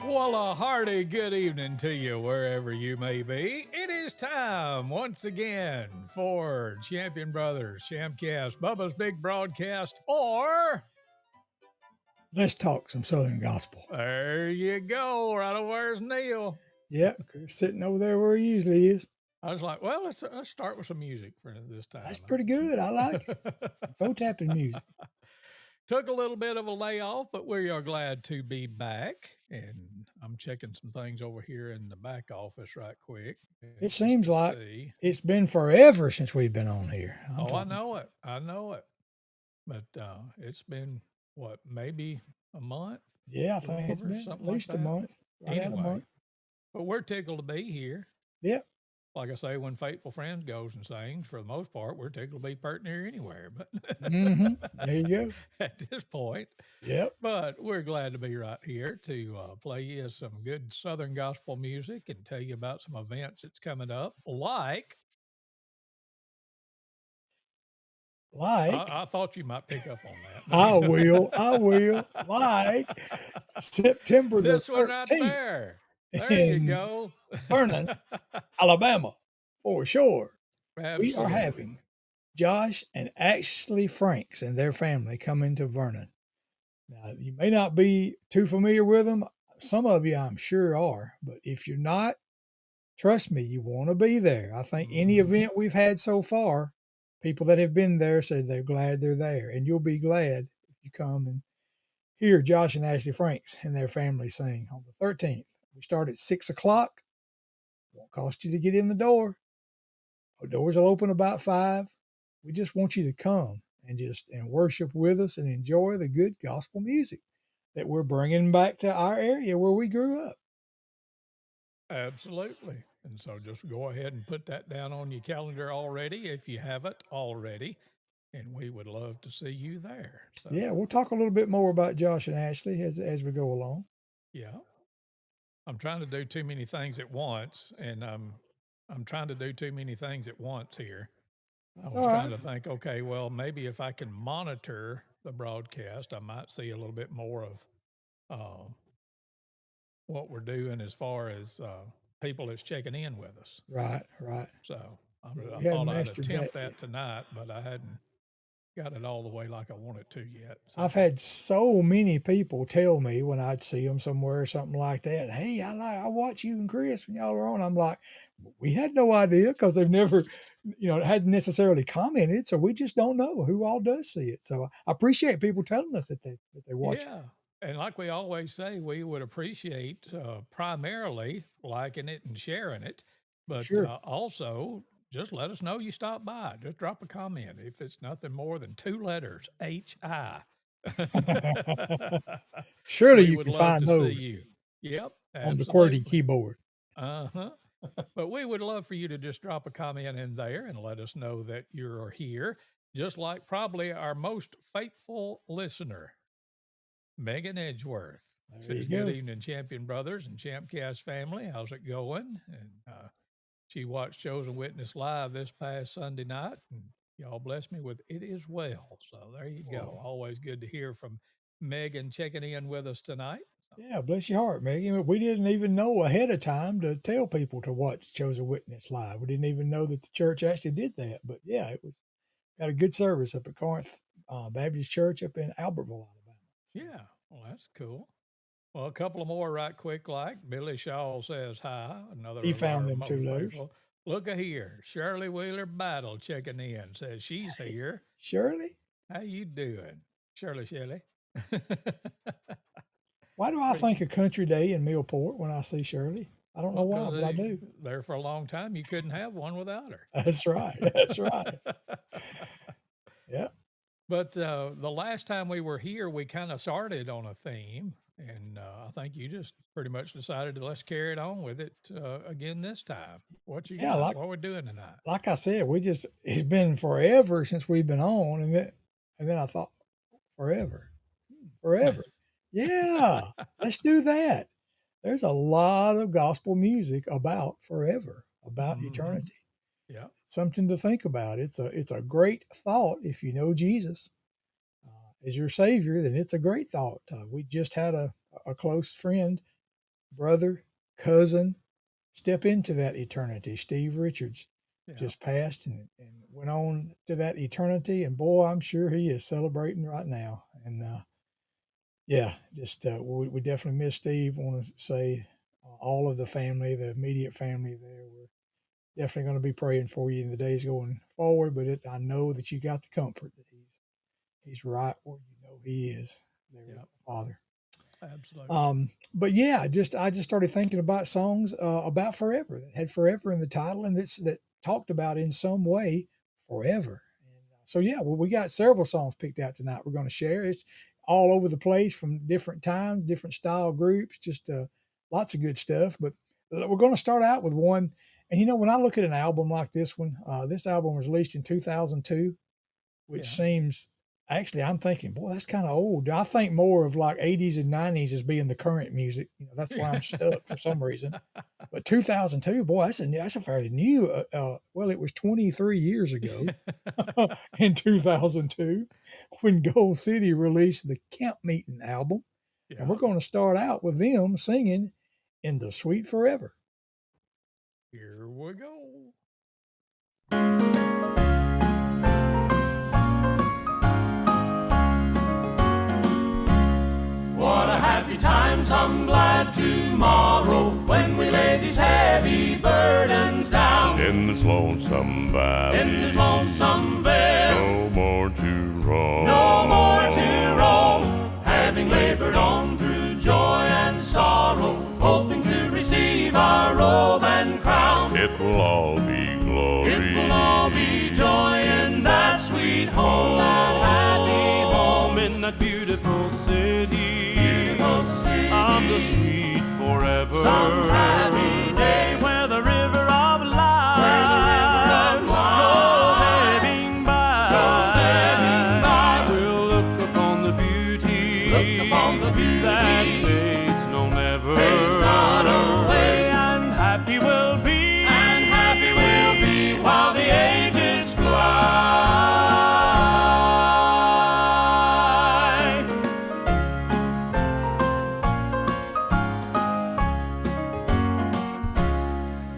Well, a hearty good evening to you wherever you may be. It is time once again for Champion Brothers, ChampCast, Bubba's Big Broadcast, or Let's talk some Southern gospel. there you go. Right over there's Neal. Yep, Chris sitting over there where he usually is. I was like, well, let's start with some music for this That's time. pretty good. I like it. Toe tapping music. Took a little bit of a layoff, but we are glad to be back. And I'm checking some things over here in the back office right quick It just seems to like see. it's been forever since we've been on here. I'm Oh, I talking. know it. I know it. But it's been what, maybe a month, Yeah, I a little think it's over, been at something like least a that. month, right at a Anyway, month. but we're tickled to be here. Yep. Like I say, when Faithful Friends goes and sings, for the most part, we're tickled to be pert near anywhere. But There you go. at this point, Yep. but we're glad to be right here to play you some good Southern gospel music and tell you about some events that's coming up. Like, Like I thought you might pick up on I will. that. I will. Like September the This one right 13th there. There you in go. Vernon, Alabama, for sure. We are Absolutely. having Josh and Ashley Franks and their family coming to Vernon. Now, you may not be too familiar with them. Some of you, I'm sure, are. But if you're not, trust me, you want to be there. I think any Mhm. event we've had so far, people that have been there say they're glad they're there. And you'll be glad if you come and hear Josh and Ashley Franks and their family sing on the 13th. We start at 6 o'clock. Won't cost you to get in the door. Our doors will open about 5. We just want you to come and worship with us and enjoy the good gospel music that we're bringing back to our area where we grew up. Absolutely. And so just go ahead and put that down on your calendar already if you haven't already. And we would love to see you there. So, Yeah, we'll talk a little bit more about Josh and Ashley as we go along. yeah, I'm trying to do too many things at once. And I'm trying to do too many things at once here. I That's all was trying right. to think, okay, well, maybe if I can monitor the broadcast, I might see a little bit more of uh, what we're doing as far as people that's checking in with us. Right, right. So Yeah, I we thought hadn't I'd mastered that attempt that yet. tonight, but I hadn't got it all the way like I wanted to yet. So, I've had so many people tell me when I'd see them somewhere or something like that, "Hey, I watch you and Chris when y'all are on." I'm like, we had no idea because they've never, hadn't necessarily commented, so we just don't know who all does see it. So I appreciate people telling us that they watch it. yeah. And like we always say, we would appreciate primarily liking it and sharing it, but Sure, also just let us know you stopped by. Just drop a comment if it's nothing more than 2 letters, HI. surely We you would can love find to see those you. Yep, on the QWERTY absolutely. keyboard. Uh huh. But we would love for you to just drop a comment in there and let us know that you're here, just like probably our most faithful listener, Megan Edgeworth. There you Says, good go. evening, Champion Brothers and ChampCast family. How's it going? And she watched Chosen Witness live this past Sunday night, and y'all blessed me with it as well. So there you go. Well, Always good to hear from Megan checking in with us tonight. yeah, bless your heart, Megan. We didn't even know ahead of time to tell people to watch Chosen Witness live. We didn't even know that the church actually did that. But yeah, it was got a good service up at Corinth Baptist Church up in Albertville, Alabama. So Yeah, well, that's cool. Well, a couple of more right quick, like Billy Shaw says hi, another he of found our them two most letters. faithful. Look at here, Shirley Wheeler Battle checking in, says she's Hey, here. Shirley, How you doing, Shirley? why do I Because think of Country Day in Millport when I see Shirley? I don't know why, but I do. there for a long time, you couldn't have one without her. That's right. That's right. Yeah. But the last time we were here, we kind of started on a theme, and I think you just pretty much decided to let's carry it on with it again this time. What you Yeah. got? What we're doing tonight? Like I said, it's been forever since we've been on. And then I thought, forever. Forever. Yeah, let's do that. There's a lot of gospel music about forever, about Hmm. eternity. Yeah. Something to think about. It's a great thought if you know Jesus as your Savior. Then it's a great thought. We just had a close friend brother, cousin, step into that eternity. Steve Richards Yeah. just passed and went on to that eternity. And boy, I'm sure he is celebrating right now. And yeah, just we definitely miss Steve. Want to say all of the family, the immediate family there, we're definitely going to be praying for you in the days going forward. But I know that you got the comfort that he's right where you know he is there with Yep. the Father. Absolutely. But yeah, I just started thinking about songs about forever that had forever in the title and that talked about in some way forever. And so yeah, well, we got several songs picked out tonight. We're going to share. It's all over the place from different times, different style groups, just lots of good stuff. But we're going to start out with one. And you know, when I look at an album like this one, this album was released in 2002, which Yeah. seems actually I'm thinking, boy, that's kind of old. I think more of like 80s and 90s as being the current music. You know, that's why I'm stuck for some reason. But 2002, boy, that's a fairly new. Well, it was 23 years ago in 2002 when Gold City released the Camp Meeting album, and we're Yeah. going to start out with them singing "In the Sweet Forever." Here we go. What a happy time, some glad tomorrow, when we lay these heavy burdens down. In this lonesome valley, In this lonesome vale, no more to roam. no more to roam. Having labored on through joy and sorrow, hoping to receive our robe and crown. It will all be glory. It will all be joy in that sweet home, that happy home, in that beautiful city, beautiful city of the sweet forever. Some happy day where the river of life, where the river of goes life ebbing by. goes ebbing by. We'll look upon the beauty, Look upon the beauty that fades no never, fades not away. and happy we'll be, and happy we'll be while the ages fly.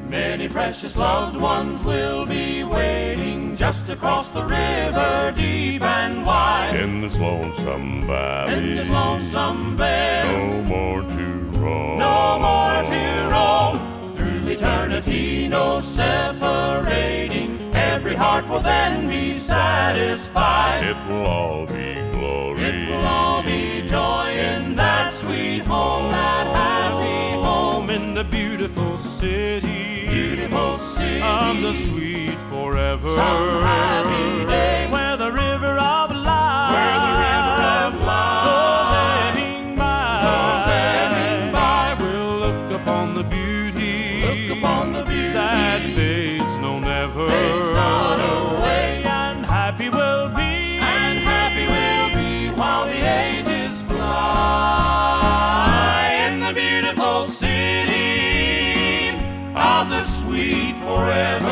Many precious loved ones will be waiting just across the river deep and wide. in this lonesome valley, In this lonesome vale, no more to roam. no more to roam. Through eternity, no separating. Every heart will then be satisfied. It will all be glory. It will all be joy in that sweet home, that happy home, in the beautiful city, beautiful city of the sweet forever. Some happy day where the river of life, where the river of life goes ebbing by. goes ebbing by. We'll look upon the beauty, Look upon the beauty that fades no never, fades not away. and happy we'll be, And happy we'll be while the ages fly. In the beautiful city of the sweet forever,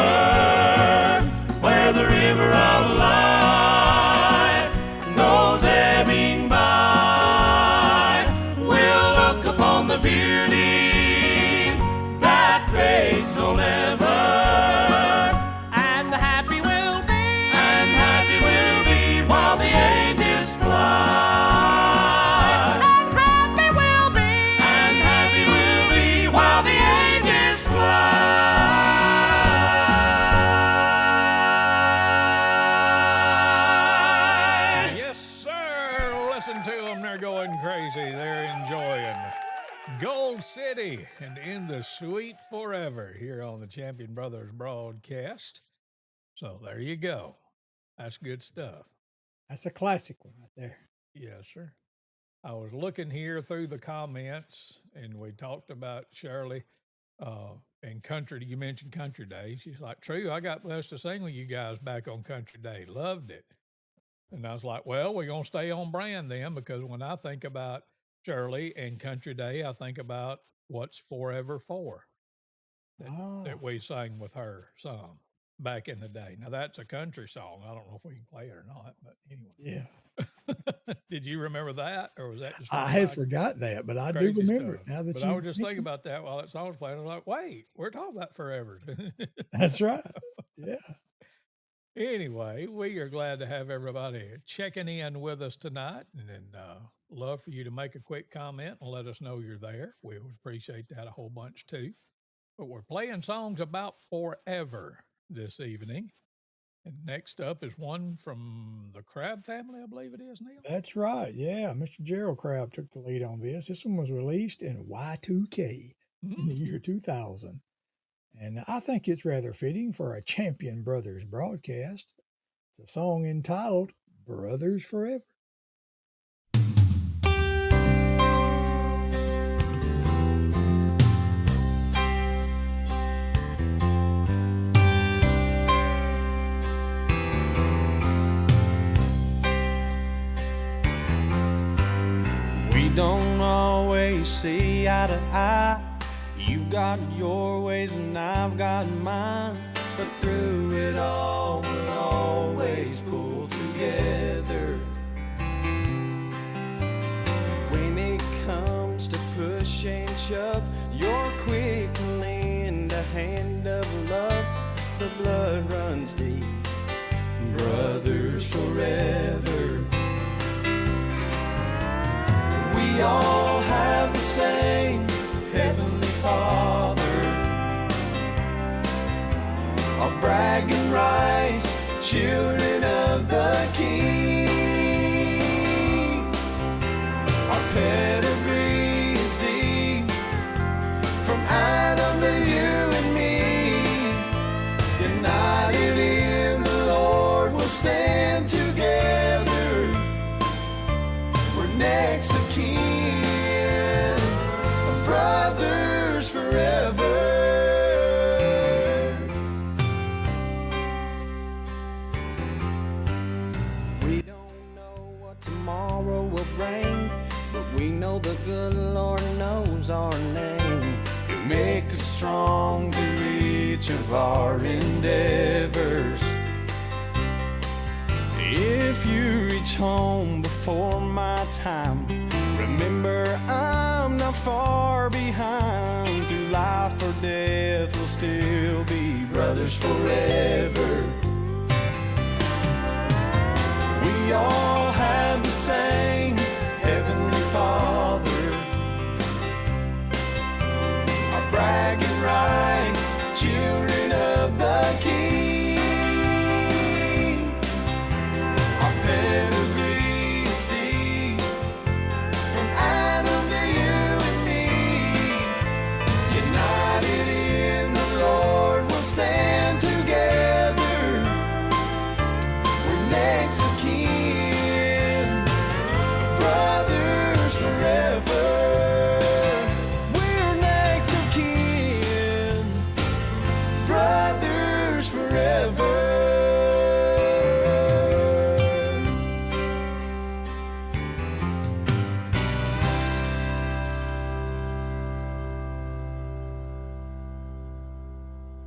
where the river of life goes ebbing by. We'll look upon the beauty that fades no never. and happy we'll be, And happy we'll be while the ages fly. and happy we'll be, And happy we'll be while the ages fly. Yes, sir. Listen to them. They're going crazy. They're enjoying Gold City and In the Sweet Forever here on the Champion Brothers broadcast. So there you go. That's good stuff. That's a classic one right there. Yes, sir. I was looking here through the comments, and we talked about Shirley and country. You mentioned Country Day. She's like, "True, I got blessed to sing with you guys back on Country Day. Loved it." And I was like, "Well, we're gonna stay on brand then, because when I think about Shirley and Country Day, I think about What's Forever For that we sang with her song back in the day. Now that's a country song. I don't know if we can play it or not, but anyway." Yeah. Did you remember that, or was that just I one of had my forgot that, but I do crazy remember stuff? it now that But I you was just thinking mentioned. about that while that song was playing. I was like, wait, we're talking about forever. That's right. Yeah. Anyway, we are glad to have everybody checking in with us tonight, and love for you to make a quick comment and let us know you're there. We would appreciate that a whole bunch too. But we're playing songs about forever this evening. And next up is one from the Crab family, I believe it is, Neil. That's right. Yeah. Mr. Gerald Crabb took the lead on this. This one was released in Y2K in the year 2000. And I think it's rather fitting for a Champion Brothers broadcast. It's a song entitled Brothers Forever. We don't always see eye to eye. You've got your ways and I've got mine. But through it all, we'll always pull together. When it comes to push and shove, you're quick to lend a hand of love. The blood runs deep. Brothers forever. We all have the same Heavenly Father. Our bragging rights, children of the King. Our pedigree is deep, from Adam to you and me. United in the Lord, we'll stand together. We're next of kin, brothers forever. We don't know what tomorrow will bring, but we know the good Lord knows our name. He'll make us strong through each of our endeavors. If you reach home before my time, remember I'm not far behind. Through life or death, we'll still be brothers forever. We all have the same Heavenly Father. Our bragging rights, children of the King. Our pedigree is deep, from Adam to you and me. United in the Lord, we'll stand together. We're next of kin, brothers forever. We're next of kin, brothers forever.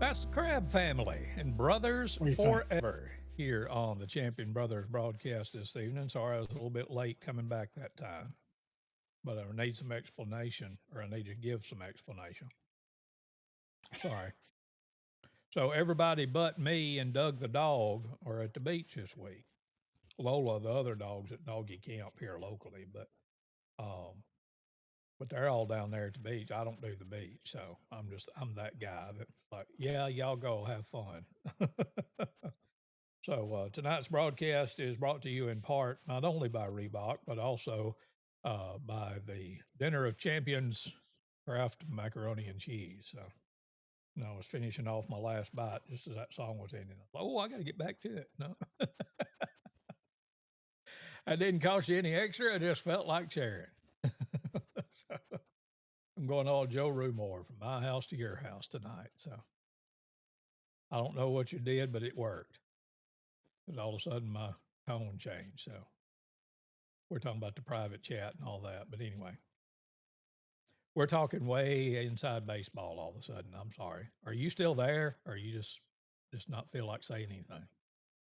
That's the Crab family and Brothers What do you think? Forever here on the Champion Brothers broadcast this evening. Sorry I was a little bit late coming back that time, but I need some explanation, or I need to give some explanation. Sorry. So everybody but me and Doug the dog are at the beach this week. Lola, the other dog's at doggy camp here locally, but they're all down there at the beach. I don't do the beach, so I'm that guy that's like, yeah, y'all go have fun. So tonight's broadcast is brought to you in part not only by Reebok, but also by the Dinner of Champions Kraft macaroni and cheese. So, and I was finishing off my last bite just as that song was ending. I thought, oh, I got to get back to it. No, I didn't cost you any extra. I just felt like sharing. So I'm going all Joe Rumore from my house to your house tonight. So I don't know what you did, but it worked. Because all of a sudden my tone changed. So we're talking about the private chat and all that. But anyway, we're talking way inside baseball all of a sudden. I'm sorry. Are you still there? Or you just not feel like saying anything?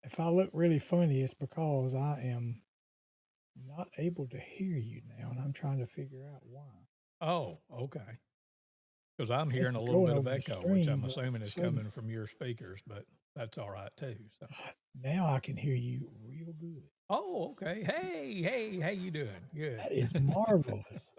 If I look really funny, it's because I am not able to hear you now, and I'm trying to figure out why. Oh, okay. Because I'm If hearing a you're little going bit of over the echo, which stream, I'm but all of assuming a is sudden, coming from your speakers, but that's all right too. So, now I can hear you real good. oh, okay. Hey, how you doing? Good. That is marvelous.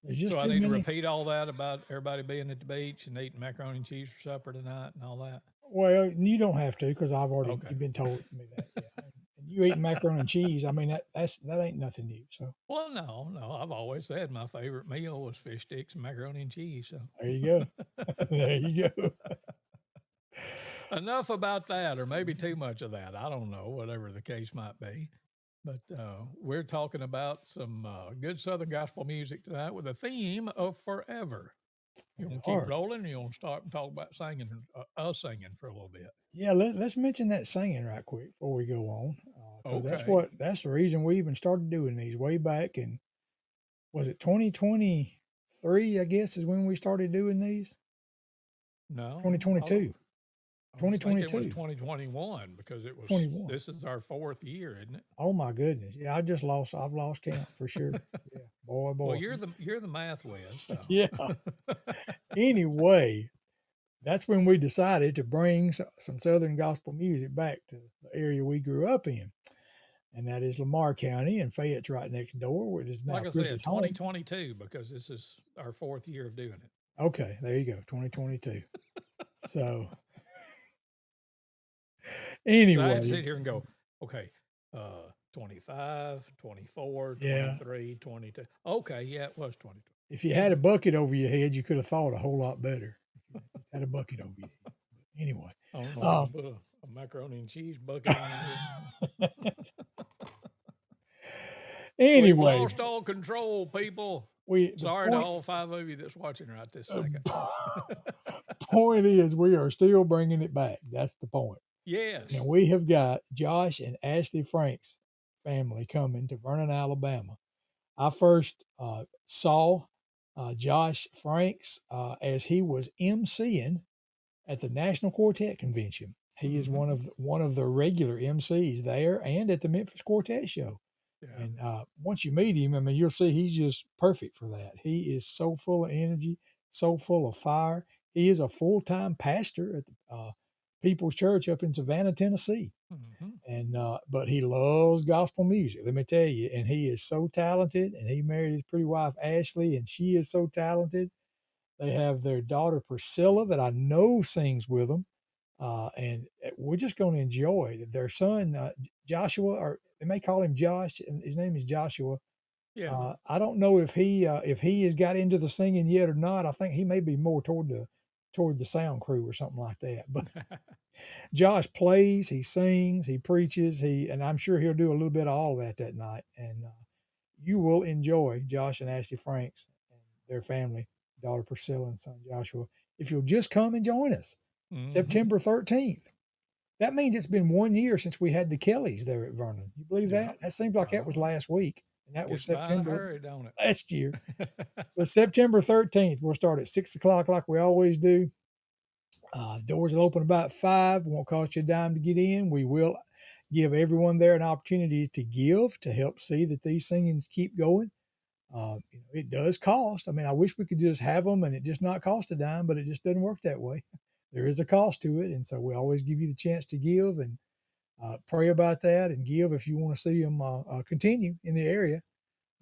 There's just So I too need to many. repeat all that about everybody being at the beach and eating macaroni and cheese for supper tonight and all that. Well, you don't have to because I've already Okay. you've been told me that. Yeah, and you eat macaroni and cheese. I mean that ain't nothing new. So Well, no. I've always said my favorite meal was fish sticks and macaroni and cheese. So there you go. There you go. enough about that, or maybe too much of that. I don't know, whatever the case might be. But we're talking about some good Southern gospel music tonight with a theme of forever. You want to keep Or rolling, or you want to start and talk about singing, us singing for a little bit? yeah, let's mention that singing right quick before we go on, because Okay. that's the reason we even started doing these way back in, was it 2023? I guess is when we started doing these. No, 2022, I was thinking it was 2022, 2021 because it was. 21. This is our fourth year, isn't it? Oh my goodness. Yeah, I've lost count for sure. Yeah. Boy, Well, boy. you're the math whiz, so. Yeah. Anyway, that's when we decided to bring some Southern gospel music back to the area we grew up in. And that is Lamar County, and Fayette's right next door, where this is now Like I Chris's said, home. 2022 because this is our fourth year of doing it. Okay, there you go, 2022. So So I had to anyway, sit here and go, okay, 25, 24, yeah, 23, 22. Okay, yeah, it was 22. if you had a bucket over your head, you could have thought a whole lot better. If you had a bucket over your head. But anyway, I don't know if I put a macaroni and cheese bucket on your head. We've anyway, lost all control, people. the Sorry to all 5 of you that's watching right this second. point is we are still bringing it back. That's the point. Yes. And we have got Josh and Ashley Frank's family coming to Vernon, Alabama. I first saw Josh Franks as he was emceeing at the National Quartet Convention. He is one of the regular MCs there and at the Memphis Quartet Show. Yeah. And once you meet him, I mean, you'll see he's just perfect for that. He is so full of energy, so full of fire. He is a full-time pastor at the People's Church up in Savannah, Tennessee. And but he loves gospel music, let me tell you. And he is so talented. And he married his pretty wife Ashley, and she is so talented. They have their daughter Priscilla that I know sings with them, and we're just going to enjoy their son Joshua, or they may call him Josh, and his name is Joshua. Yeah. I don't know if he has got into the singing yet or not. I think he may be more toward the sound crew or something like that. But Josh plays, he sings, he preaches, and I'm sure he'll do a little bit of all that night. And you will enjoy Josh and Ashley Franks and their family, daughter Priscilla and son Joshua, if you'll just come and join us. September 13th. That means it's been 1 year since we had the Kellys there at Vernon. You believe that? That seems like that was last week. And that was September hurry, don't it? last year. But September 13th, we'll start at 6 o'clock like we always do. Doors will open about 5. Won't cost you a dime to get in. We will give everyone there an opportunity to give to help see that these singings keep going. It does cost. I mean, I wish we could just have them and it just not cost a dime, but it just doesn't work that way. There is a cost to it. And so we always give you the chance to give and pray about that and give if you want to see them continue in the area.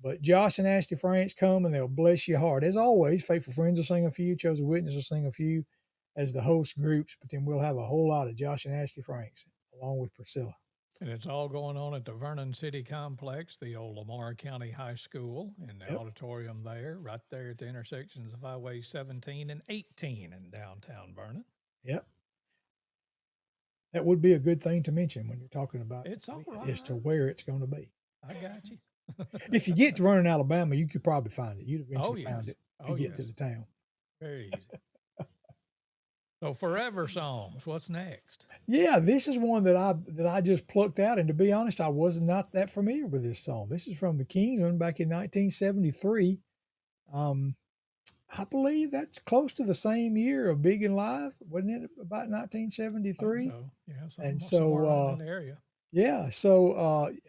But Josh and Ashley Franks come and they'll bless your heart. As always, Faithful Friends will sing a few, Chosen Witness will sing a few as the host groups, but then we'll have a whole lot of Josh and Ashley Franks along with Priscilla. And it's all going on at the Vernon City Complex, the old Lamar County High School, in the auditorium there, right there at the intersections of Highway 17 and 18 in downtown Vernon. Yep. That would be a good thing to mention when you're talking about it's all right. as to where it's going to be. I got you. If you get to Vernon, Alabama, you could probably find it. You'd eventually found it if you get to the town. Very easy. So Forever Songs, what's next? Yeah, this is one that I just plucked out, and to be honest, I was not that familiar with this song. This is from the Kingsmen back in 1973. I believe that's close to the same year of Big and Live, wasn't it? About 1973. So. Yeah, and somewhere around so in the area. Yeah, so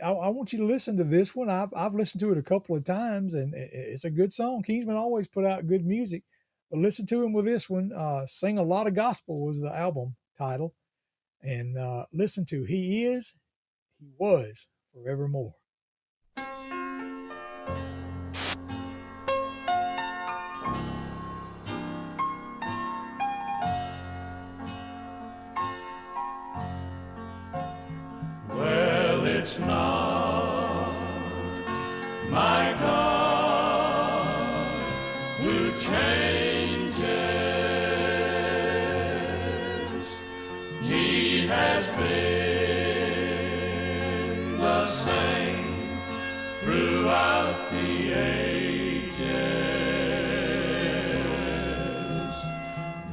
I want you to listen to this one. I've listened to it a couple of times, and it's a good song. Kingsman always put out good music, but listen to him with this one. "Sing a Lot of Gospel" was the album title, and listen to "He Is, He Was Forevermore." Well, it's not my God who changes. He has been the same throughout the ages.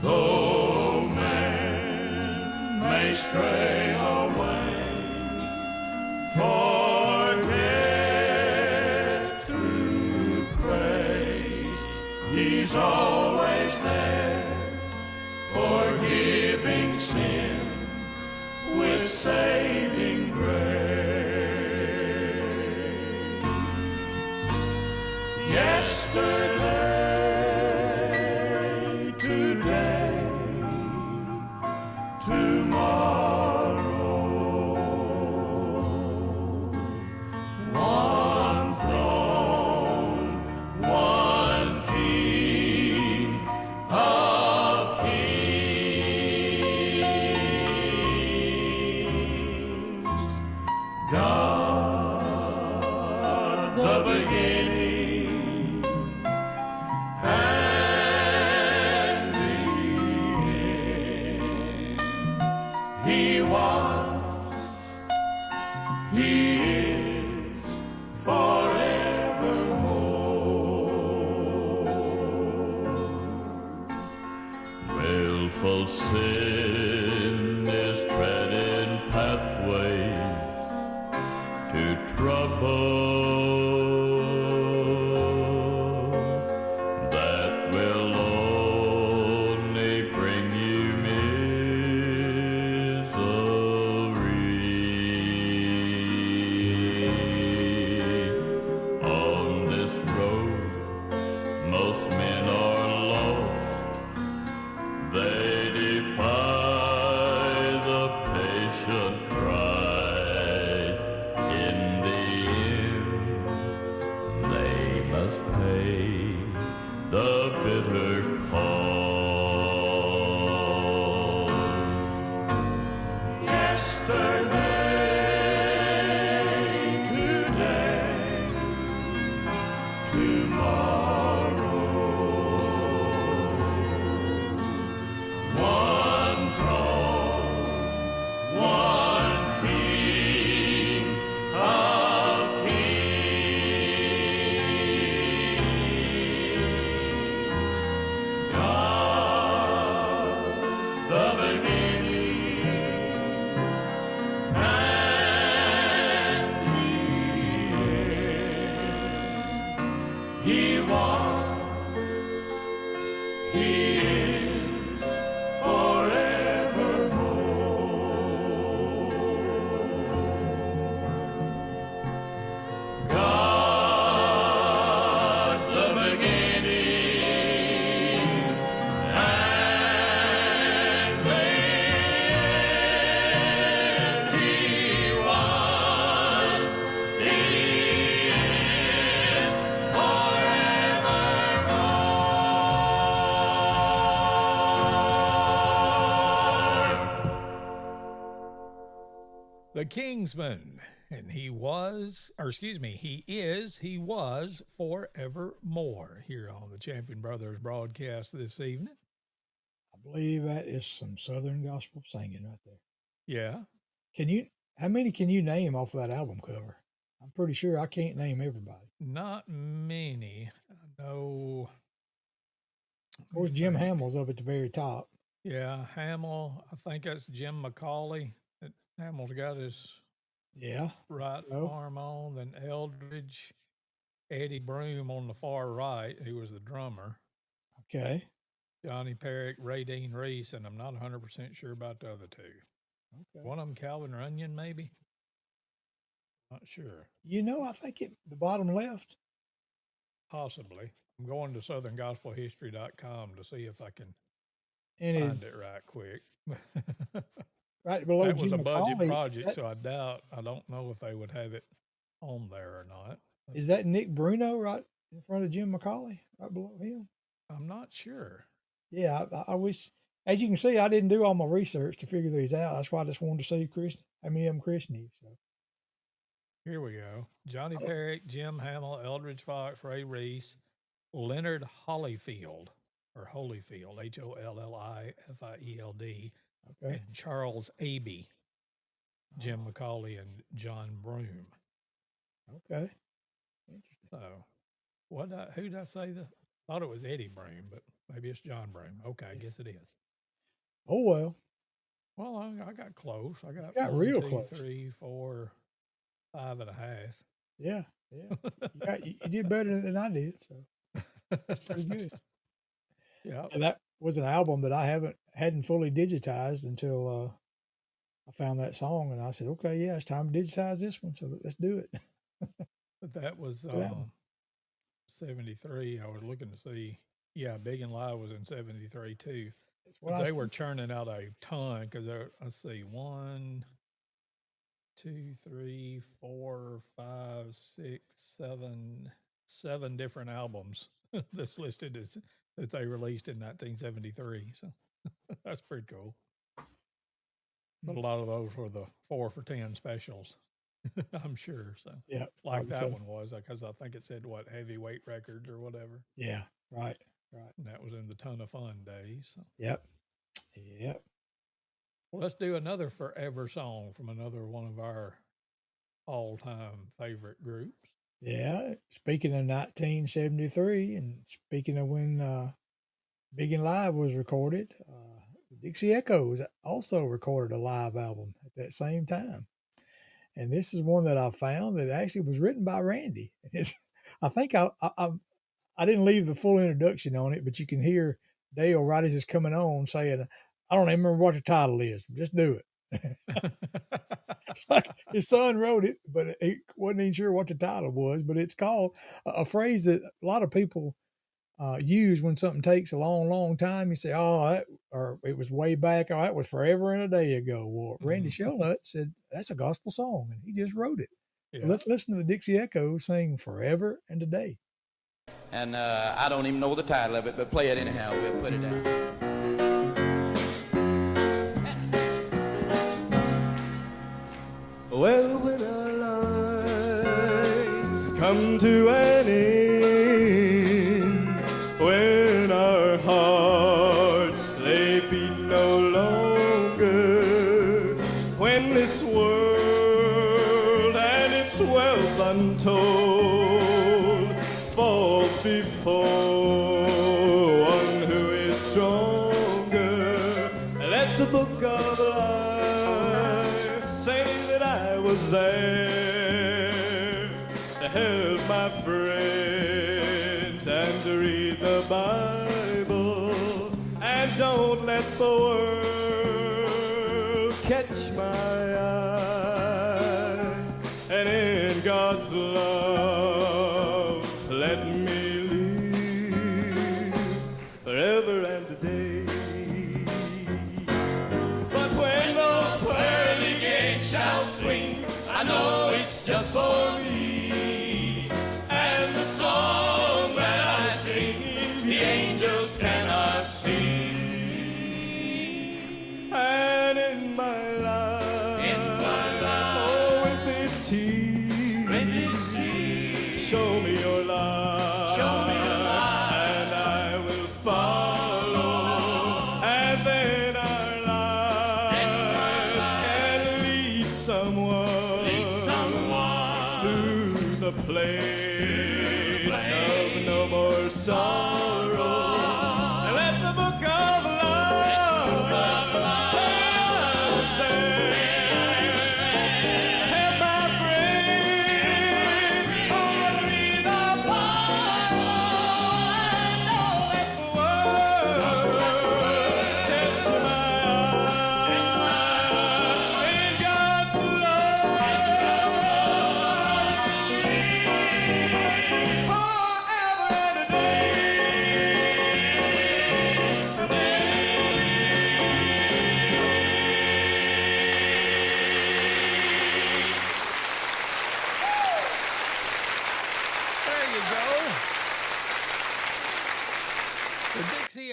Though man may stray away, forget to pray, He's always there, forgiving sin with saving grace. Yesterday, today, tomorrow, one throne, one King of kings. God, the beginning and the end. He was, He is forevermore. Willful sin is treading pathways to trouble that will only bring you misery. On this road, most men are lost. They defy the patient Christ. In the end, they must pay the bitter cost. Yesterday, today, tomorrow, one throne, one King of kings. God, the beginning and the end. He was, He is forevermore. God, the beginning and the end. He was, He is forevermore. The Kingsman, and he was forevermore here on the Champion Brothers broadcast this evening. I believe that is some Southern gospel singing right there. Yeah. How many can you name off of that album cover? I'm pretty sure I can't name everybody. Not many. I know. Of course, Jim Hamill's up at the very top. Yeah, Hamill. I think that's Jim McCauley. Hamill's got his right arm on. Then Eldridge, Eddie Broom on the far right, who was the drummer. Okay. Johnny Perrick, Ray Dean Reese, and I'm not 100% sure about the other two. Okay. One of them, Calvin Runyon, maybe. Not sure. I think the bottom left. Possibly. I'm going to southerngospelhistory.com to see if I can And find it is right quick. right below That was Jim a budget McCauley. project, so I don't know if they would have it on there or not. Is that Nick Bruno right in front of Jim McCauley, right below him? I'm not sure. Yeah, I wish. As you can see, I didn't do all my research to figure these out. That's why I just wanted to see how many of them Chris knew. So Here we go. Johnny Perrick, Jim Hamill, Eldridge Fox, Ray Reese, Leonard Holyfield, or Holyfield, Hollifield, okay, and Charles Abey, Jim McCauley, and John Broome. okay, interesting. So, who did I say? Thought it was Eddie Broome, but maybe it's John Broome. Okay, I guess it is. Oh well. Well, I got close. I got, got 1, real 2, close. 3, 4, 5.5. Yeah, yeah. You did better than I did, so that's pretty good. Yeah, And that was an album that I hadn't fully digitized until I found that song, and I said, okay, yeah, it's time to digitize this one, so let's do it. but that was Good album. 73. I was looking to see. Yeah, Big and Live was in 73 too. That's what But I they were said. churning out a ton because let's see, 1, 2, 3, 4, 5, 6, 7 different albums that's listed as that they released in 1973. So that's pretty cool. But a lot of those were the 4 for $10 specials, I'm sure. So Yeah, like probably that so. one was because I think it said what heavyweight records or whatever, Yeah, right. and that was in the Ton of Fun days. So. Yep. Well, let's do another forever song from another one of our all-time favorite groups. Yeah. Speaking of 1973, and speaking of when Big and Live was recorded, the Dixie Echoes also recorded a live album at that same time. And this is one that I found that actually was written by Randy. I think I didn't leave the full introduction on it, but you can hear Dale right as it's coming on saying, I don't even remember what the title is. Just do it. Like his son wrote it, but he wasn't even sure what the title was. But it's called a phrase that a lot of people use when something takes a long, long time. You say, or it was way back. Oh, that was forever and a day ago. Well, Randy Shellnut said, that's a gospel song, and he just wrote it. Yeah. So let's listen to the Dixie Echoes sing Forever and a Day. And I don't even know the title of it, but play it anyhow. We'll put it down. Well, when our lives come to an end, when our hearts they beat no longer, when this world and its wealth untold falls before one who is stronger, let the book of life say that I was there to help my friends and to read the Bible, and don't let the world catch my eye, and in God's love let me live forever and a day. But when those pearly gates shall swing, I know it's just for me, and the song that I sing the angels cannot sing. And in my life, oh, with its tears, show me your light, and I will follow, and then our lives can lead someone to the place of no more sorrow. And let the book of life say I was there. Help my friend, oh, read the Bible, and don't let the world catch my eye. In God's love,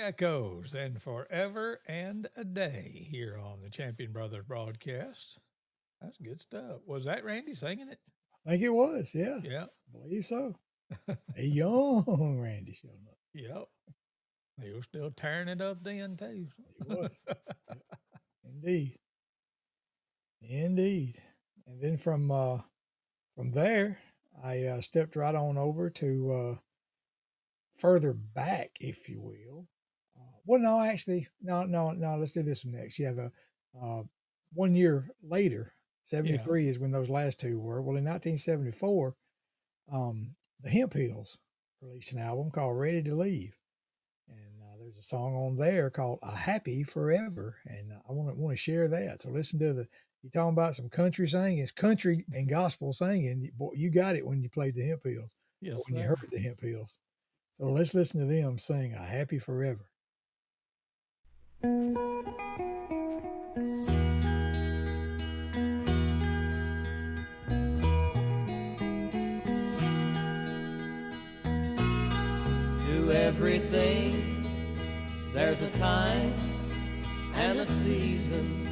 echoes and forever and a day here on the Champion Brothers broadcast. That's good stuff. Was that Randy singing it? I think it was. Yeah. Yeah. I believe so. A young Randy showed up. Yep. He was still tearing it up then, too. He was. Yep. Indeed. Indeed. And then from there, I stepped right on over to further back, if you will. Well, no, actually, no. Let's do this one next. Yeah, the 1 year later, 73 is when those last two were. Well, in 1974, the Hemp Hills released an album called "Ready to Leave," and there's a song on there called "A Happy Forever," and I want to share that. So listen to you're talking about some country singing. It's country and gospel singing. Boy, you got it when you played the Hemp Hills. Yes, when you heard the Hemp Hills. So let's listen to them sing "A Happy Forever." To everything, there's a time and a season,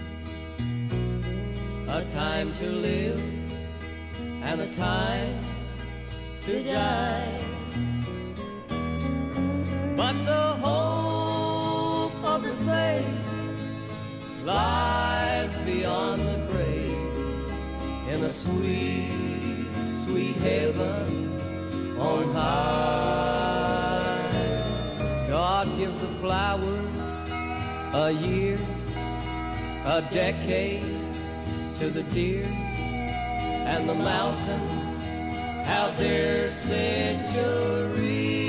a time to live and a time to die. But the hope of the saint lies beyond the grave in a sweet, sweet heaven on high. God gives the flower a year, a decade to the deer, and the mountain out their centuries.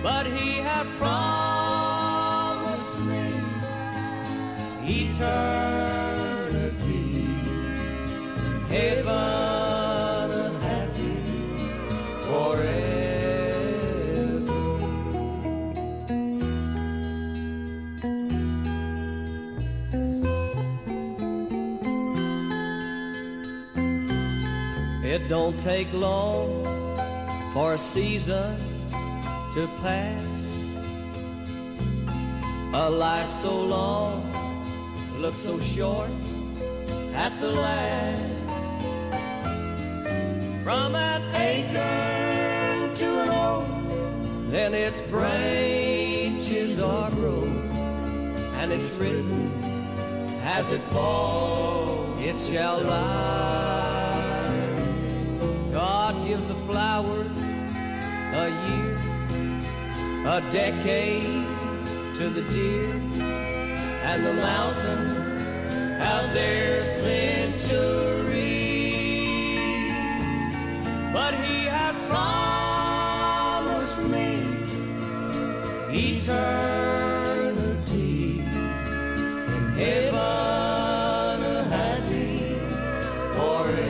But he has promised me eternity, heaven and happy forever. It don't take long for a season to pass. A life so long looks so short at the last. From an acre to an oak, then its branches are grown, and it's written, as it falls, it shall rise. God gives the flower a year, a decade to the deer, and the mountain out their centuries. But he has promised me eternity in heaven, a happy forever.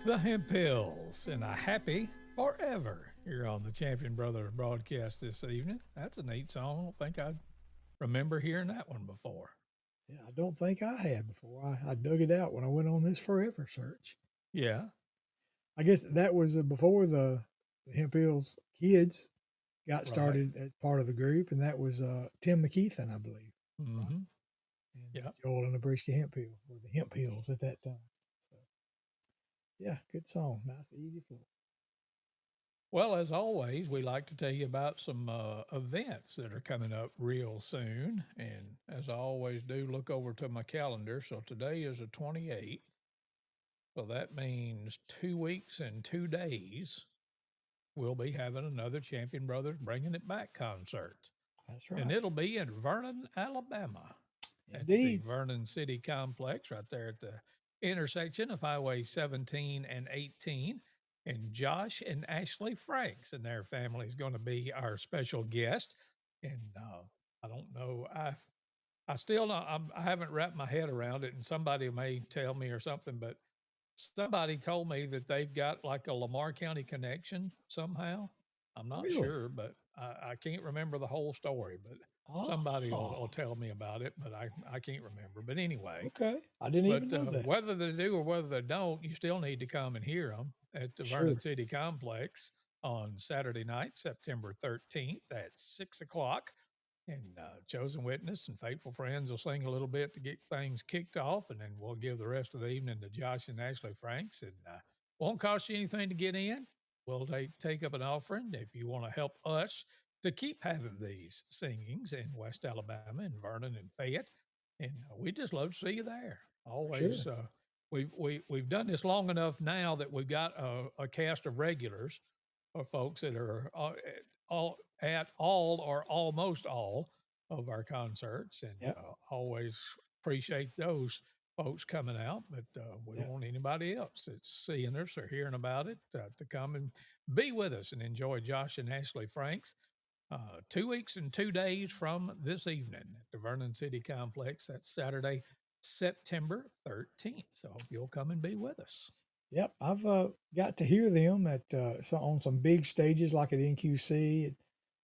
The Hemp Hills and A Happy Forever here on the Champion Brothers broadcast this evening. That's a neat song. I don't think I remember hearing that one before. Yeah, I don't think I had before. I dug it out when I went on this forever search. Yeah. I guess that was before the Hemp Hills kids got started as part of the group, and that was Tim McKeithen, I believe. Mm-hmm. Right? And Yeah. Joel and the Briska Hemp Hill, or the Hemp Hills at that time. So, yeah, good song. Nice, easy flow. Well, as always, we like to tell you about some events that are coming up real soon. And as I always do, look over to my calendar. So today is the 28th. So that means 2 weeks and 2 days, we'll be having another Champion Brothers Bringing It Back concert. That's right. And it'll be in Vernon, Alabama. Indeed. At the Vernon City Complex right there at the intersection of Highway 17 and 18. And Josh and Ashley Franks and their family is going to be our special guest. And I don't know. I still not, I haven't wrapped my head around it, and somebody may tell me or something, but somebody told me that they've got like a Lamar County connection somehow. I'm not Really? sure, but I can't remember the whole story. But somebody will tell me about it, but I can't remember. But anyway, Okay. I didn't even but know that. whether they do or whether they don't, you still need to come and hear them at the Sure. Vernon City Complex on Saturday night, September 13th at 6 o'clock. And Chosen Witness and Faithful Friends will sing a little bit to get things kicked off, and then we'll give the rest of the evening to Josh and Ashley Franks. And won't cost you anything to get in. We'll take up an offering if you want to help us to keep having these singings in West Alabama and Vernon and Fayette. And we just love to see you there. Always. Sure. We've done this long enough now that we've got a cast of regulars or folks that are all at all or almost all of our concerts, and Yep. Always appreciate those folks coming out. But we Yep. want anybody else that's seeing us or hearing about it to come and be with us and enjoy Josh and Ashley Franks. 2 weeks and 2 days from this evening at the Vernon City Complex. That's Saturday, September 13th. So hope you'll come and be with us. Yep, I've got to hear them at on some big stages like at NQC,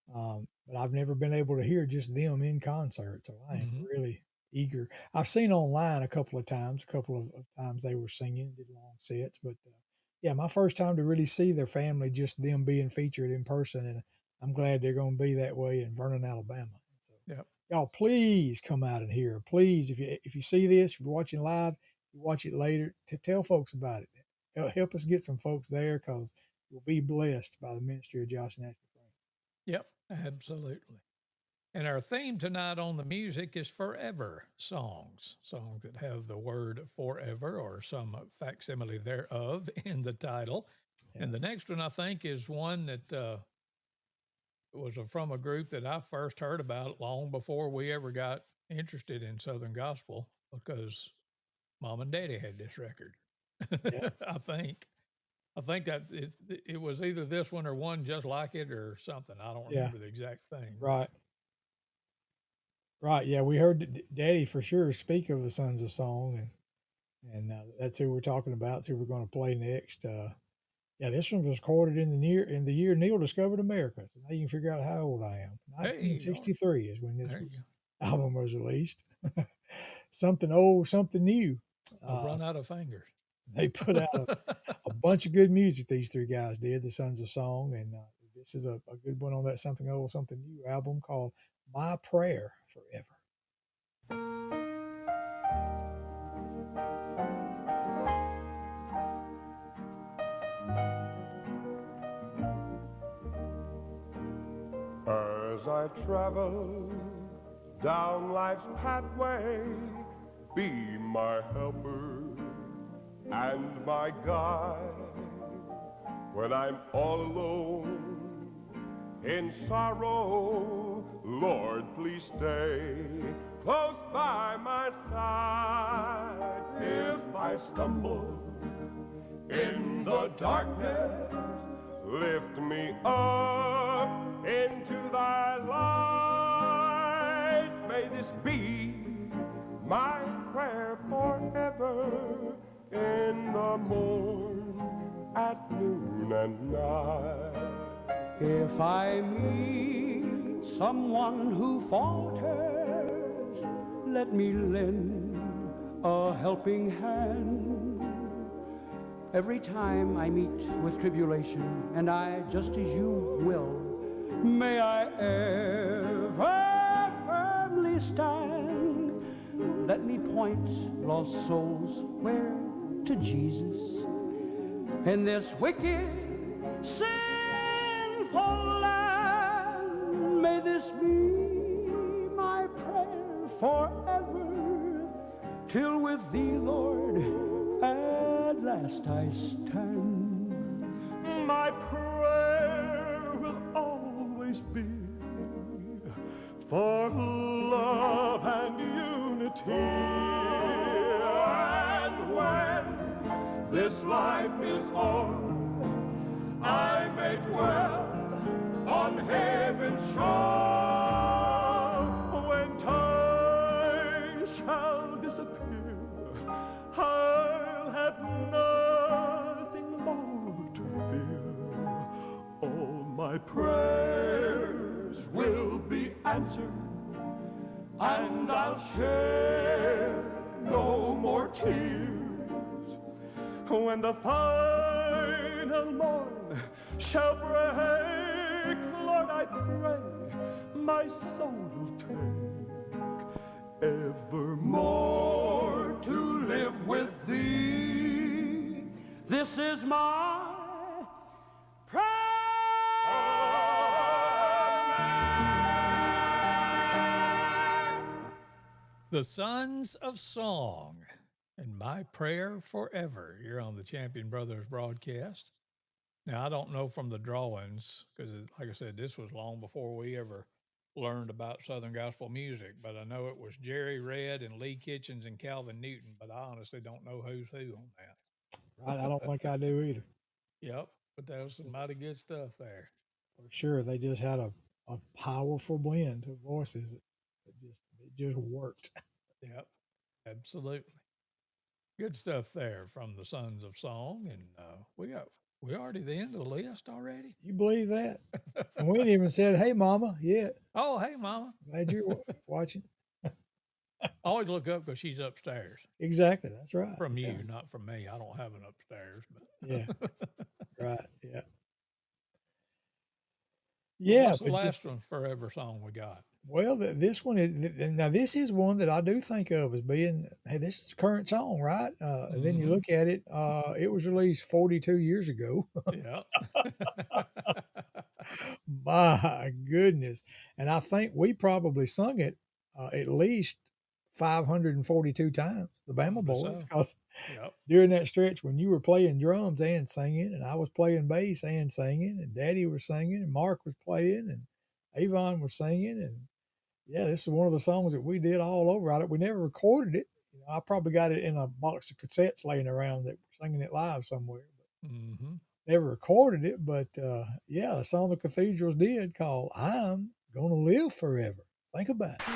but I've never been able to hear just them in concert. So I am really eager. I've seen online a couple of times. A couple of times they were singing, did long sets, but yeah, my first time to really see their family, just them being featured in person, and I'm glad they're going to be that way in Vernon, Alabama. So y'all, please come out and hear. Please, if you see this, if you're watching live, you watch it later, to tell folks about it. Help us get some folks there, because we'll be blessed by the ministry of Josh and Ashley Franks. Yep, absolutely. And our theme tonight on the music is forever songs that have the word forever or some facsimile thereof in the title. Yeah. And the next one, I think, is one that was from a group that I first heard about long before we ever got interested in Southern gospel, because Mom and Daddy had this record. Yeah. I think that it was either this one or one just like it or something. I don't remember the exact thing. Right. Yeah, we heard Daddy for sure speak of the Sons of Song, and that's who we're talking about. That's who we're going to play next. Yeah, this one was recorded in the year Neal discovered America. So now you can figure out how old I am. 1963 is when this album was released. Something old, something new. I've run out of fingers. They put out a bunch of good music. These three guys did, the Sons of Song, and this is a good one on that Something Old, Something New album called My Prayer Forever. As I travel down life's pathway, be my helper and my guide. When I'm all alone in sorrow, Lord, please stay close by my side. If I stumble in the darkness, lift me up into thy light. May this be my prayer forever, in the morn, at noon and night. If I meet someone who falters, let me lend a helping hand. Every time I meet with tribulation, and I, just as you will, may I ever firmly stand. Let me point lost souls where? To Jesus. In this wicked, sinful land, may this be my prayer forever, till with thee, Lord, at last I stand. My prayer will always be for love and unity. And when this life is o'er, I may dwell on heaven's shore. When time shall disappear, I'll have nothing more to fear. All my my prayers will be answered, and I'll shed no more tears. When the final morn shall break, Lord, I pray my soul will take evermore to live with thee. This is my prayer. The Sons of Song and My Prayer Forever. You're on the Champion Brothers broadcast. Now, I don't know from the drawings, because like I said, this was long before we ever learned about Southern gospel music, but I know it was Jerry Red and Lee Kitchens and Calvin Newton, but I honestly don't know who's who on that. Right? I don't think I do either. Yep, but that was some mighty good stuff there. For sure. They just had a powerful blend of voices. It just worked. Yep, absolutely. Good stuff there from the Sons of Song, and we're already the end of the list already. You believe that? And we ain't even said, "Hey, Mama," yet. Oh, hey, Mama. Glad you're watching. Always look up because she's upstairs. Exactly. That's right. From you, not from me. I don't have an upstairs, but Yeah. Right. Yeah. Yeah. What's the last one, Forever song we got? Well, this one is now. This is one that I do think of as being, hey, this is a current song, right? And then you look at it. It was released 42 years ago. Yeah. My goodness! And I think we probably sung it at least 542 times. The Bama Boys, because Yep. during that stretch when you were playing drums and singing, and I was playing bass and singing, and Daddy was singing, and Mark was playing, and Avon was singing, and yeah, this is one of the songs that we did all over. We never recorded it. You know, I probably got it in a box of cassettes laying around that we're singing it live somewhere. But never recorded it. But yeah, the song the Cathedrals did called "I'm Gonna Live Forever." Think about it.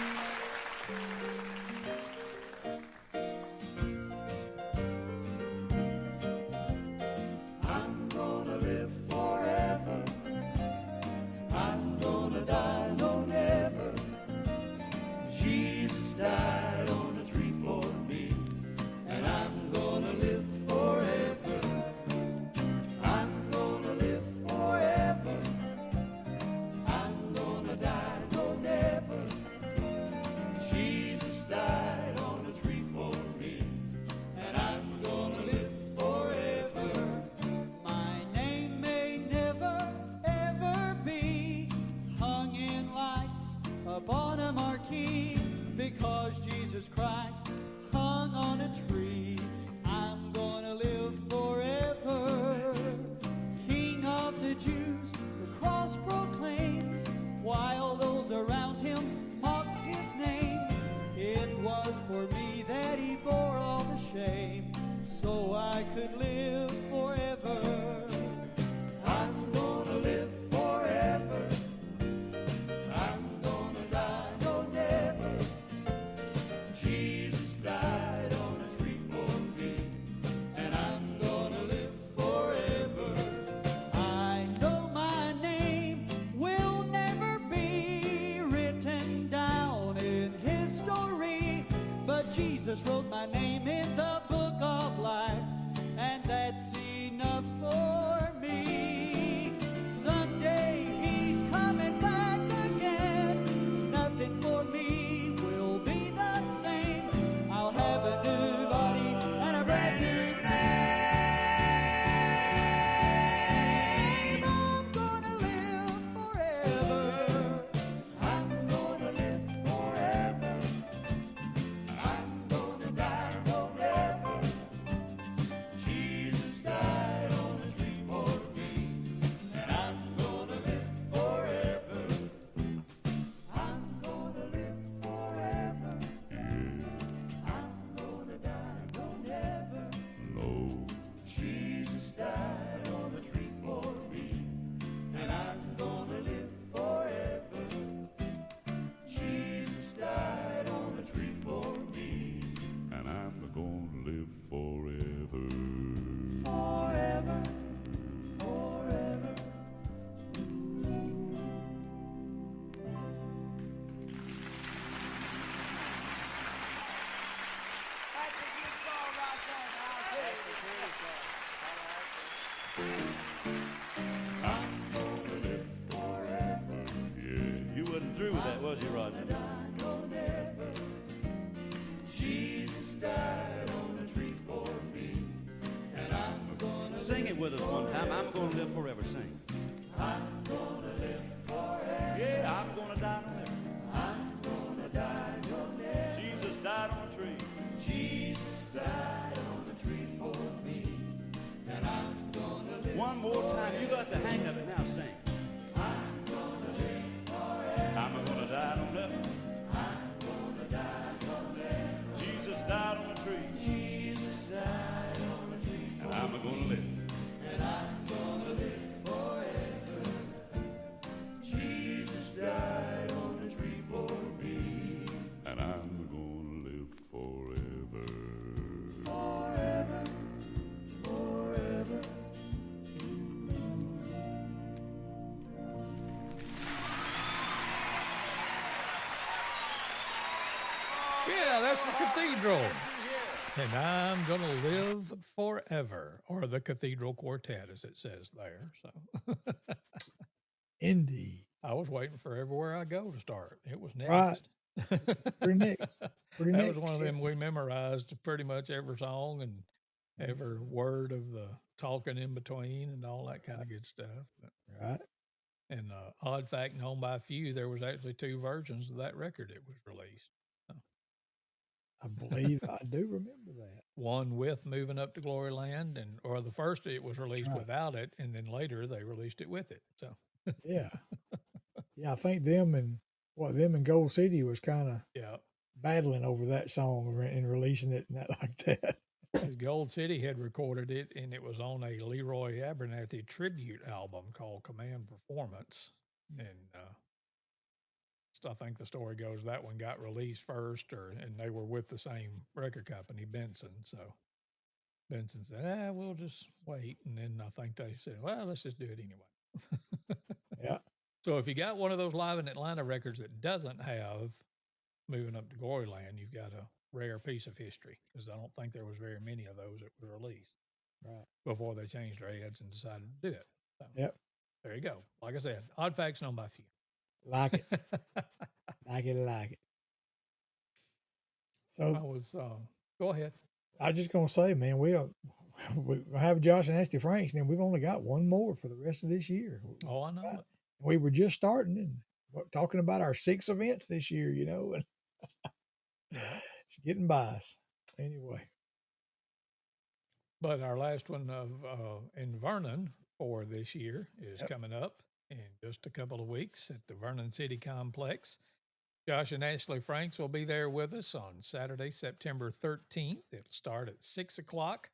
I'm gonna live forever. I'm gonna die, no never. Jesus died on the tree for me, and I'm gonna live forever. I'm gonna live forever. I'm gonna die, no never. Jesus died on the tree for me, and I'm gonna live forever. My name may never, ever be hung in lights upon a marquee, because Jesus Christ hung on a tree. I'm gonna live forever. King of the Jews, the cross proclaimed, while those around him mocked his name. It was for me that he bore all the shame, so I could live forever. I'm gonna live forever. I'm gonna die, no never. Jesus died on a tree for me, and I'm gonna live forever. I know my name will never be written down in history, but Jesus wrote my name in the book of life, and that's enough for me. Someday he's coming back again. Nothing for me will be the same. I'll have a new body and a brand new name. I'm gonna live forever. I'm gonna live forever. I'm gonna die, no never. Jesus died on the tree for me, and I'm gonna live forever. I'm gonna live forever. I'm gonna die, no never. No. Jesus died on the tree for me, and I'm gonna live forever. Jesus died on the tree for me, and I'm gonna live forever. Forever, forever. Yeah, you wasn't through with that, was you, Roger? Jesus died on the tree for me, and I'm gonna sing it with us one time. I'm gonna live forever. Sing. I'm gonna live forever. Yeah, I'm gonna die forever. I'm gonna die forever. Jesus died on a tree. Jesus died on the tree for me, and I'm gonna live. One more time. You got the hang of it now. Sing. I'm gonna live forever. I'm gonna die on that. I'm gonna die forever. Jesus died on a tree. Jesus died on a tree. And I'm gonna live. And I'm gonna live forever. Jesus died on a tree for me. And I'm gonna live forever. Forever. Forever. Yeah, that's the Cathedral. And I'm going to live forever, or the Cathedral Quartet, as it says there. So Indeed. I was waiting for Everywhere I Go to start. It was next. Right. Pretty next. Pretty That next. was one of them we memorized pretty much every song and every word of the talking in between and all that kind of good stuff. But, Right. and odd fact, known by a few, there was actually 2 versions of that record that was released. I believe I do remember that. One with Moving Up to Glory Land, or the first it was released right. without it, and then later they released it with it. So Yeah. Yeah, I think them and Gold City was kind of yeah, battling over that song and releasing it and that like that. 'cause Gold City had recorded it, and it was on a Leroy Abernathy tribute album called Command Performance, and I think the story goes that one got released first, and they were with the same record company, Benson. So Benson said, we'll just wait. And then I think they said, well, let's just do it anyway. Yeah. So if you got one of those Live in Atlanta records that doesn't have Moving Up to Glory Land, you've got a rare piece of history, because I don't think there was very many of those that were released Right. before they changed their heads and decided to do it. So Yep. there you go. Like I said, odd facts known by few. Like it. Like it. I So was, go ahead. I was just gonna say, man, we have Josh and Ashley Franks, and then we've only got one more for the rest of this year. Oh, I know it. We were just starting and talking about our 6 events this year, and it's getting by us. Anyway. But our last one of in Vernon for this year is coming up in just a couple of weeks at the Vernon City Complex. Josh and Ashley Franks will be there with us on Saturday, September 13th. It'll start at 6 o'clock.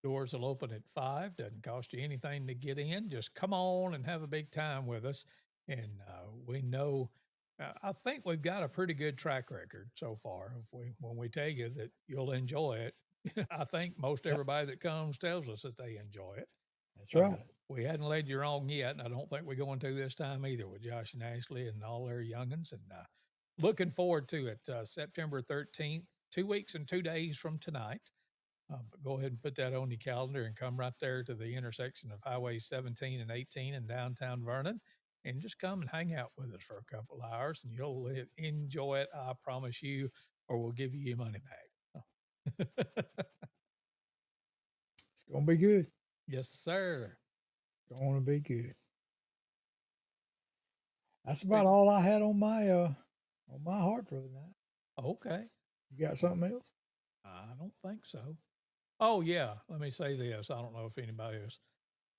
Doors will open at 5. Doesn't cost you anything to get in. Just come on and have a big time with us. And we know, I think we've got a pretty good track record so far. When we tell you that you'll enjoy it, I think most everybody that comes tells us that they enjoy it. That's right. We hadn't led you wrong yet, and I don't think we're going to this time either with Josh and Ashley and all their youngins. And looking forward to it. September 13th, 2 weeks and 2 days from tonight. But go ahead and put that on your calendar and come right there to the intersection of Highway 17 and 18 in downtown Vernon, and just come and hang out with us for a couple of hours, and you'll enjoy it, I promise you, or we'll give you your money back. It's gonna be good. Yes, sir. It's gonna be good. That's about all I had on my heart for the night. Okay. You got something else? I don't think so. Oh, yeah. Let me say this. I don't know if anybody else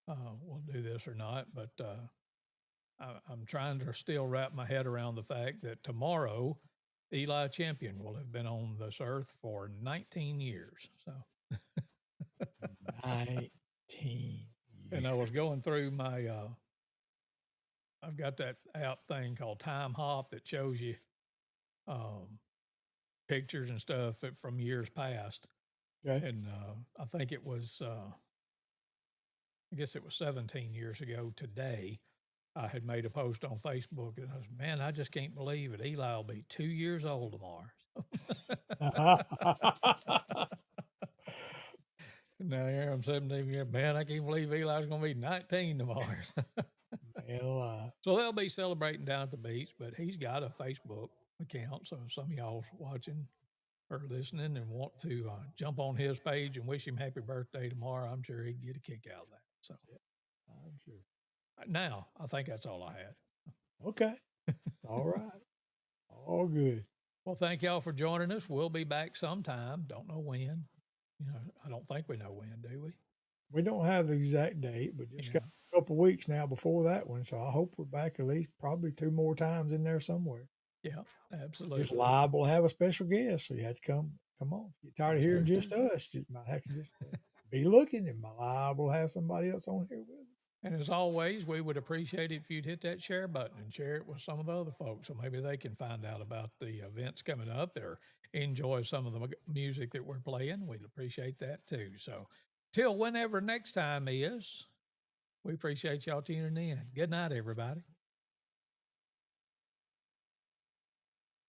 will do this or not, but I'm trying to still wrap my head around the fact that tomorrow Eli Champion will have been on this earth for 19 years. So 19 years. And I was going through my, I've got that app thing called Time Hop that shows you pictures and stuff from years past. Okay. And I think it was, I guess it was 17 years ago today. I had made a post on Facebook, and I was, man, I just can't believe it. Eli will be 2 years old tomorrow. Now here I'm them 17 years. Man, I can't believe Eli's going to be 19 tomorrow. Hell, So they'll be celebrating down at the beach, but he's got a Facebook account. So if some of y'all watching or listening and want to jump on his page and wish him happy birthday tomorrow, I'm sure he'd get a kick out of that. So I'm sure. now I think that's all I had. Okay. All right. All good. Well, thank y'all for joining us. We'll be back sometime. Don't know when. I don't think we know when, do we? We don't have the exact date, but just Yeah. got a couple of weeks now before that one. So I hope we're back at least probably 2 more times in there somewhere. Yeah, absolutely. Just liable to have a special guest, so you have to come on. If you're tired of hearing just us, you might have to just be looking. It might liable to have somebody else on here with us. And as always, we would appreciate it if you'd hit that share button and share it with some of the other folks, so maybe they can find out about the events coming up or enjoy some of the music that we're playing. We'd appreciate that too. So till whenever next time is, we appreciate y'all tuning in. Good night, everybody.